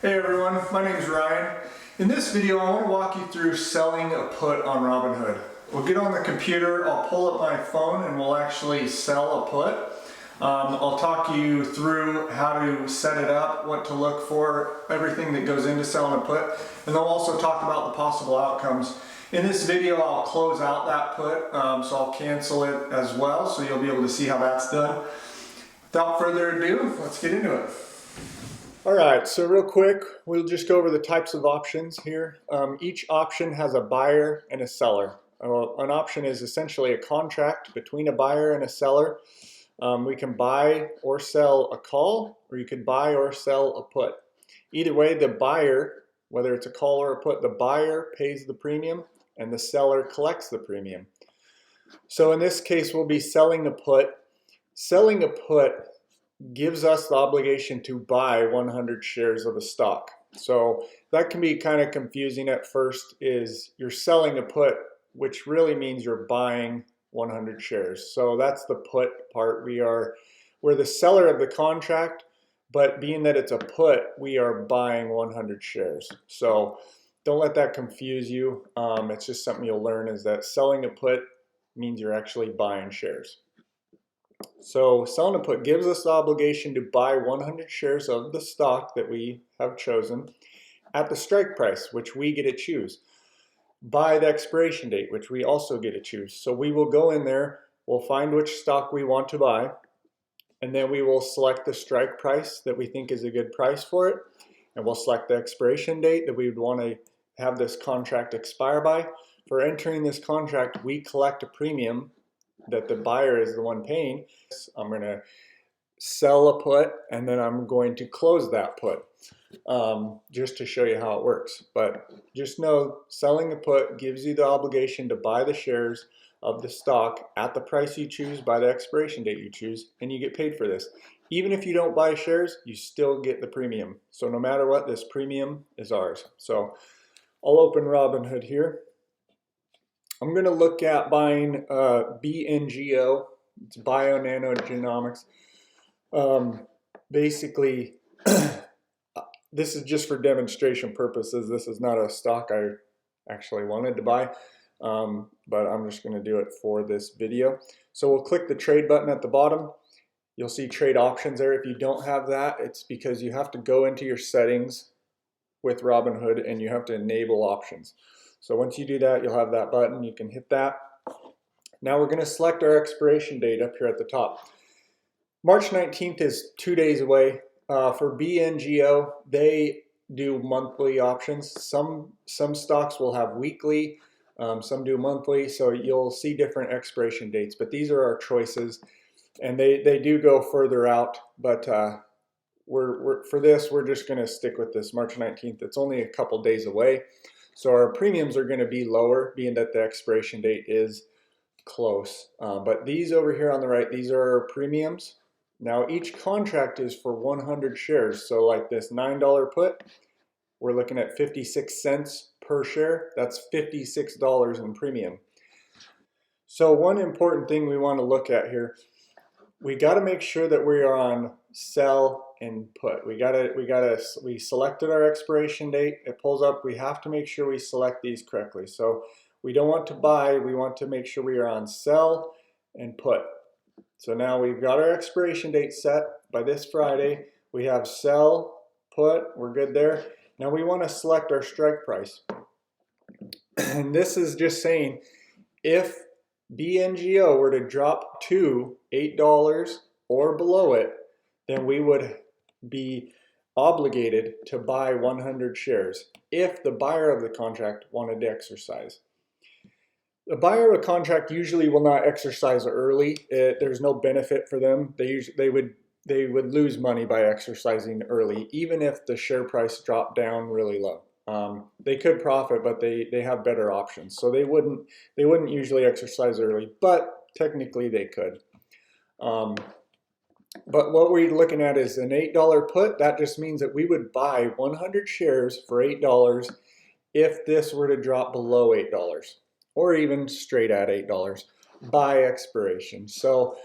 Hey everyone, my name is Ryan. In this video I want to walk you through selling a put on Robinhood. We'll get on the computer, I'll pull up my phone and we'll actually sell a put. I'll talk you through how to set it up, what to look for, everything that goes into selling a put, and then we'll also talk about the possible outcomes. In this video I'll close out that put, so I'll cancel it as well, so you'll be able to see how that's done. Without further ado, let's get into it. Alright, so real quick, we'll just go over the types of options here. Each option has a buyer and a seller. An option is essentially a contract between a buyer and a seller. We can buy or sell a call, or you could buy or sell a put. Either way, the buyer, whether it's a call or a put, the buyer pays the premium and the seller collects the premium. So in this case, we'll be selling a put. Selling a put gives us the obligation to buy 100 shares of a stock. So that can be kind of confusing at first. Is you're selling a put, which really means you're buying 100 shares. So that's the put part. We're the seller of the contract, but being that it's a put, we are buying 100 shares. So don't let that confuse you. It's just something you'll learn, is that selling a put means you're actually buying shares. So selling a put gives us the obligation to buy 100 shares of the stock that we have chosen at the strike price, which we get to choose, by the expiration date, which we also get to choose. So we will go in there, we'll find which stock we want to buy, and then we will select the strike price that we think is a good price for it, and we'll select the expiration date that we would want to have this contract expire by. For entering this contract, we collect a premium that the buyer is the one paying. I'm going to sell a put and then I'm going to close that put, just to show you how it works. But just know, selling a put gives you the obligation to buy the shares of the stock at the price you choose by the expiration date you choose, and you get paid for this. Even if you don't buy shares, you still get the premium. So no matter what, this premium is ours. So I'll open Robinhood here. I'm going to look at buying BNGO. It's Bio-Nanogenomics. Basically, this is just for demonstration purposes. This is not a stock I actually wanted to buy, but I'm just going to do it for this video. So we'll click the trade button at the bottom. You'll see trade options there. If you don't have that, it's because you have to go into your settings with Robinhood and you have to enable options. So once you do that, you'll have that button. You can hit that. Now we're going to select our expiration date up here at the top. March 19th is 2 days away. For BNGO, they do monthly options. Some stocks will have weekly, some do monthly, so you'll see different expiration dates. But these are our choices, and they do go further out. But for this, we're just going to stick with this March 19th. It's only a couple days away. So our premiums are going to be lower, being that the expiration date is close. But these over here on the right, these are our premiums. Now each contract is for 100 shares. So like this $9 put, we're looking at 56 cents per share. That's $56 in premium. So one important thing we want to look at here, we got to make sure that we are on sell and put. We selected our expiration date. It pulls up. We have to make sure we select these correctly. So we don't want to buy. We want to make sure we are on sell and put. So now we've got our expiration date set by this Friday. We have sell, put. We're good there. Now we want to select our strike price. And this is just saying, if BNGO were to drop to $8 or below it, then we would be obligated to buy 100 shares if the buyer of the contract wanted to exercise. The buyer of a contract usually will not exercise early. There's no benefit for them. They would lose money by exercising early, even if the share price dropped down really low. They could profit, but they have better options. So they wouldn't usually exercise early, but technically they could. But what we're looking at is an $8 put. That just means that we would buy 100 shares for $8 if this were to drop below $8 or even straight at $8 by expiration. So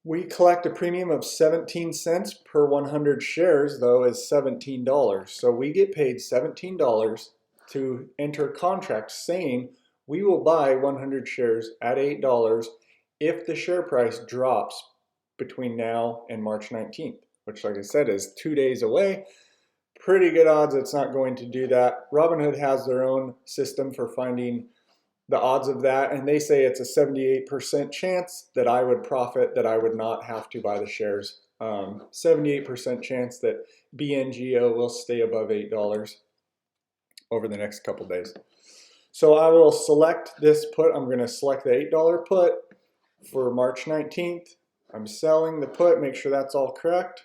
We collect a premium of 17 cents per 100 shares, though, is $17. So we get paid $17 to enter a contract saying we will buy 100 shares at $8 if the share price drops between now and March 19th, which, like I said, is 2 days away. Pretty good odds it's not going to do that. Robinhood has their own system for finding the odds of that, and they say it's a 78% chance that I would profit, that I would not have to buy the shares. 78% chance that BNGO will stay above $8 over the next couple days. So I will select this put. I'm going to select the $8 put for March 19th. I'm selling the put, make sure that's all correct.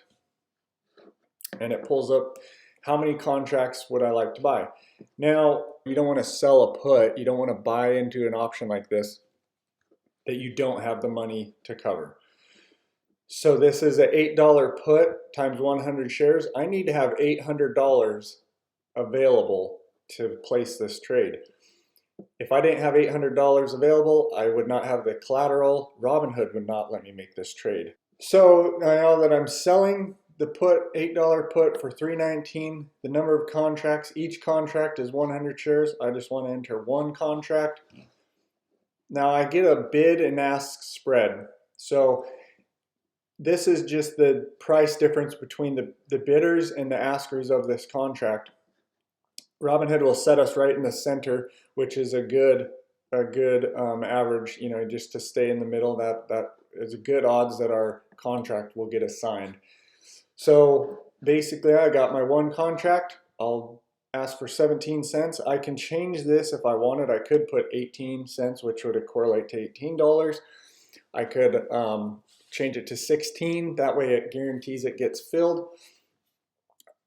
And it pulls up how many contracts would I like to buy. Now, you don't want to sell a put. You don't want to buy into an option like this that you don't have the money to cover. So this is an $8 put times 100 shares. I need to have $800 available to place this trade. If I didn't have $800 available, I would not have the collateral. Robinhood would not let me make this trade. So now that I'm selling the put, $8 put for $3.19, the number of contracts, each contract is 100 shares. I just want to enter one contract. Now I get a bid and ask spread. So this is just the price difference between the bidders and the askers of this contract. Robinhood will set us right in the center, which is a good average, just to stay in the middle. That is a good odds that our contract will get assigned. So basically I got my one contract. I'll ask for 17 cents. I can change this if I wanted. I could put 18 cents, which would correlate to $18. I could change it to 16. That way it guarantees it gets filled.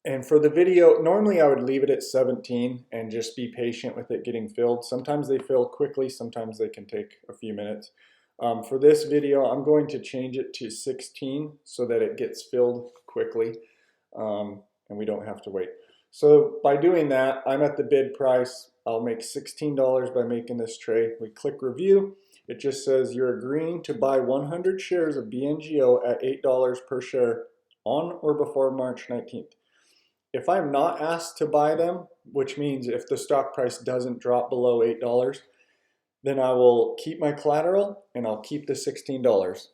And for the video, normally I would leave it at 17 and just be patient with it getting filled. Sometimes they fill quickly, sometimes they can take a few minutes. For this video, I'm going to change it to 16 so that it gets filled quickly and we don't have to wait. So by doing that, I'm at the bid price. I'll make $16 by making this trade. We click review. It just says you're agreeing to buy 100 shares of BNGO at $8 per share on or before March 19th. If I'm not asked to buy them, which means if the stock price doesn't drop below $8, then I will keep my collateral and I'll keep the $16.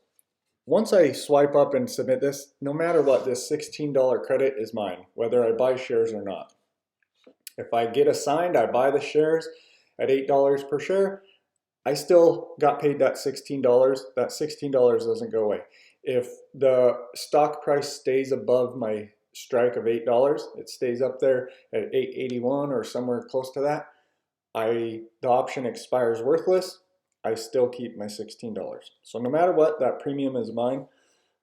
Once I swipe up and submit this, no matter what, this $16 credit is mine, whether I buy shares or not. If I get assigned, I buy the shares at $8 per share, I still got paid that $16. That $16 doesn't go away. If the stock price stays above my strike of $8, it stays up there at $8.81 or somewhere close to that, the option expires worthless. I still keep my $16. So no matter what, that premium is mine.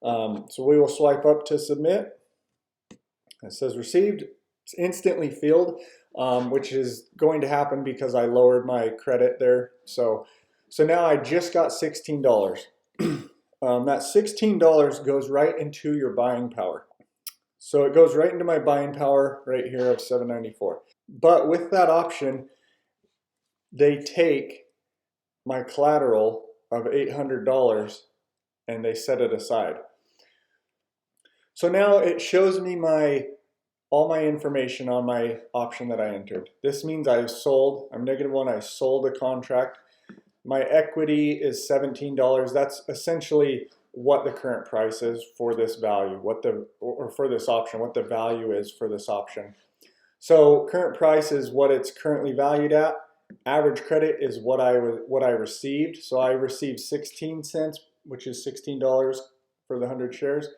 So we will swipe up to submit. It says received. It's instantly filled, which is going to happen because I lowered my credit there. So now I just got $16. That $16 goes right into your buying power. So it goes right into my buying power right here of $7.94. But with that option, they take my collateral of $800 and they set it aside. So now it shows me all my information on my option that I entered. This means I'm -1, I sold a contract. My equity is $17. That's essentially what the current price is for this value, for this option, what the value is for this option. So current price is what it's currently valued at. Average credit is what I received. So I received 16 cents, which is $16 for the 100 shares.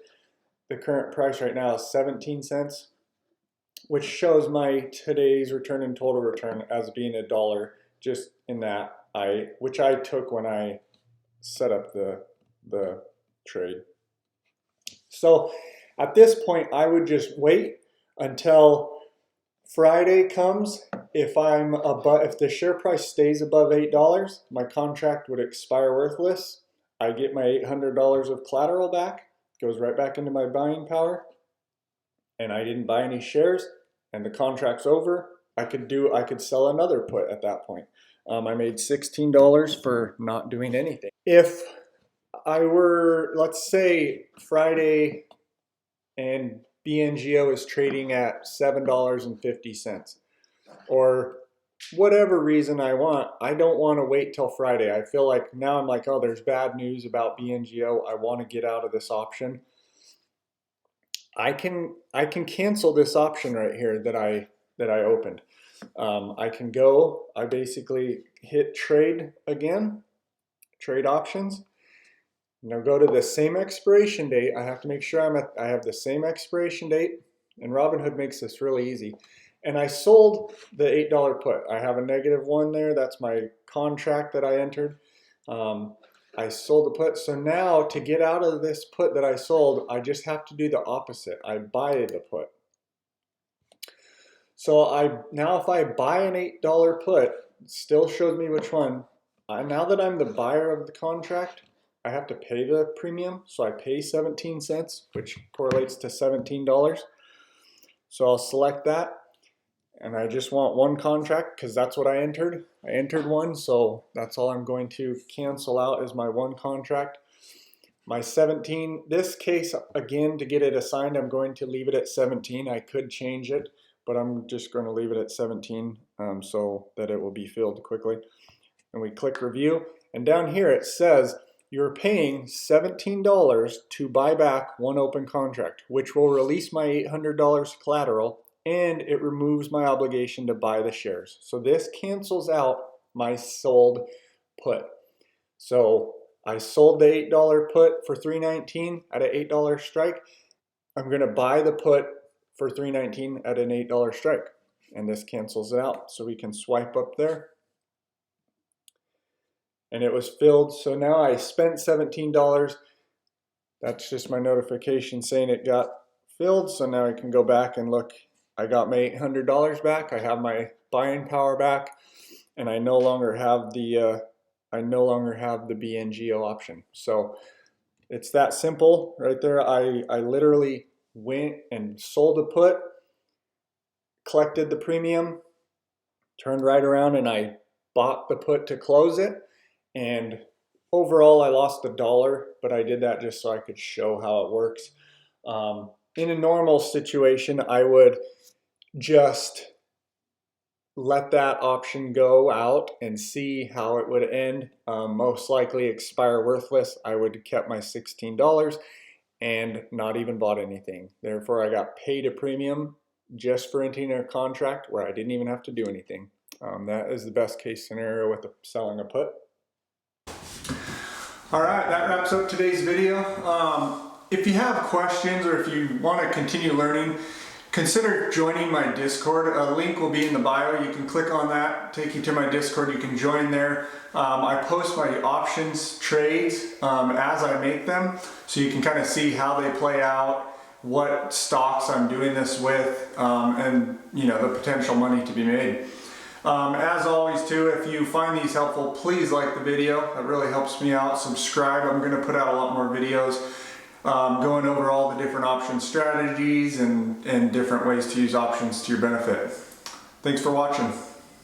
The current price right now is 17 cents, which shows my today's return and total return as being $1, just in that which I took when I set up the trade. So at this point, I would just wait until Friday comes. If the share price stays above $8, my contract would expire worthless. I get my $800 of collateral back, goes right back into my buying power, and I didn't buy any shares, and the contract's over. I could sell another put at that point. I made $16 for not doing anything. If let's say Friday and BNGO is trading at $7.50 or whatever reason I want, I don't want to wait till Friday. I feel like now I'm like, oh, there's bad news about BNGO. I want to get out of this option. I can cancel this option right here that I opened. I can go, I basically hit trade again, trade options. Now go to the same expiration date. I have to make sure I have the same expiration date, and Robinhood makes this really easy. And I sold the $8 put. I have a -1 there. That's my contract that I entered. I sold the put. So now to get out of this put that I sold, I just have to do the opposite. I buy the put. So now if I buy an $8 put, it still shows me which one. Now that I'm the buyer of the contract, I have to pay the premium. So I pay 17 cents, which correlates to $17. So I'll select that. And I just want one contract because that's what I entered. I entered one, so that's all I'm going to cancel out is my one contract. My 17, this case, again, to get it assigned, I'm going to leave it at 17. I could change it, but I'm just going to leave it at 17 so that it will be filled quickly. And we click review. And down here it says you're paying $17 to buy back one open contract, which will release my $800 collateral, and it removes my obligation to buy the shares. So this cancels out my sold put. So I sold the $8 put for $3.19 at an $8 strike. I'm going to buy the put for $3.19 at an $8 strike, and this cancels it out. So we can swipe up there, and it was filled. So now I spent $17. That's just my notification saying it got filled. So now I can go back and look. I got my $800 back. I have my buying power back, and I no longer have the BNGO option. So it's that simple right there. I literally went and sold a put, collected the premium, turned right around, and I bought the put to close it. And overall, I lost $1, but I did that just so I could show how it works. In a normal situation, I would just let that option go out and see how it would end. Most likely expire worthless. I would have kept my $16 and not even bought anything. Therefore, I got paid a premium just for entering a contract where I didn't even have to do anything. That is the best case scenario with selling a put. All right, that wraps up today's video. If you have questions or if you want to continue learning, consider joining my Discord. A link will be in the bio. You can click on that, take you to my Discord. You can join there. I post my options trades as I make them, so you can kind of see how they play out, what stocks I'm doing this with, and the potential money to be made. As always too, if you find these helpful, please like the video. That really helps me out. Subscribe. I'm going to put out a lot more videos going over all the different option strategies and different ways to use options to your benefit. Thanks for watching.